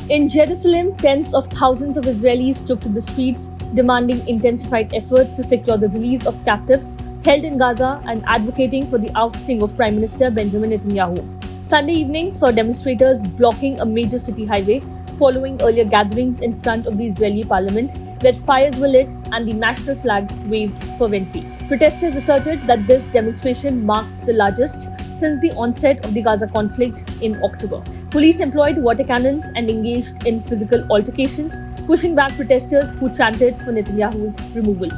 In Jerusalem, tens of thousands of Israelis took to the streets, demanding intensified efforts to secure the release of captives held in Gaza and advocating for the ousting of Prime Minister Benjamin Netanyahu. Sunday evening saw demonstrators blocking a major city highway following earlier gatherings in front of the Israeli parliament where fires were lit and the national flag waved fervently. Protesters asserted that this demonstration marked the largest since the onset of the Gaza conflict in October. Police employed water cannons and engaged in physical altercations, pushing back protesters who chanted for Netanyahu's removal.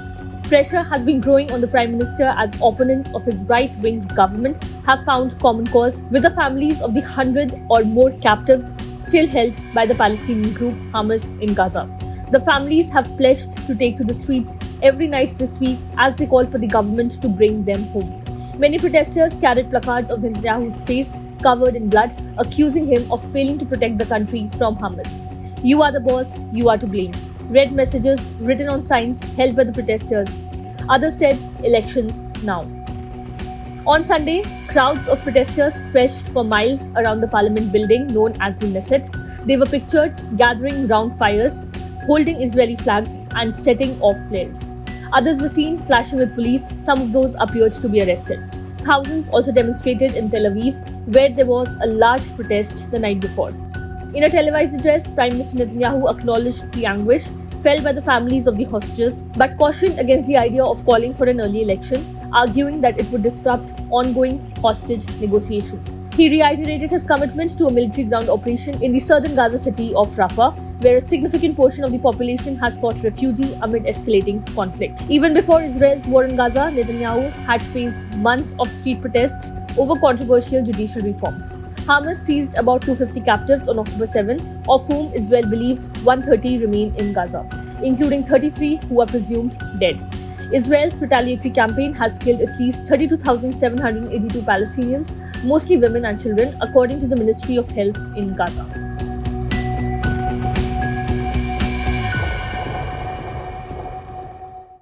Pressure has been growing on the Prime Minister as opponents of his right-wing government have found common cause with the families of the 100 or more captives still held by the Palestinian group Hamas in Gaza. The families have pledged to take to the streets every night this week as they call for the government to bring them home. Many protesters carried placards of Netanyahu's face covered in blood, accusing him of failing to protect the country from Hamas. "You are the boss, you are to blame." Read messages written on signs held by the protesters. Others said, "Elections now." On Sunday, crowds of protesters stretched for miles around the parliament building known as the Knesset. They were pictured gathering round fires, holding Israeli flags and setting off flares. Others were seen clashing with police. Some of those appeared to be arrested. Thousands also demonstrated in Tel Aviv, where there was a large protest the night before. In a televised address, Prime Minister Netanyahu acknowledged the anguish felt by the families of the hostages, but cautioned against the idea of calling for an early election, arguing that it would disrupt ongoing hostage negotiations. He reiterated his commitment to a military ground operation in the southern Gaza city of Rafah, where a significant portion of the population has sought refuge amid escalating conflict. Even before Israel's war in Gaza, Netanyahu had faced months of street protests over controversial judicial reforms. Hamas seized about 250 captives on October 7, of whom Israel believes 130 remain in Gaza, including 33 who are presumed dead. Israel's retaliatory campaign has killed at least 32,782 Palestinians, mostly women and children, according to the Ministry of Health in Gaza.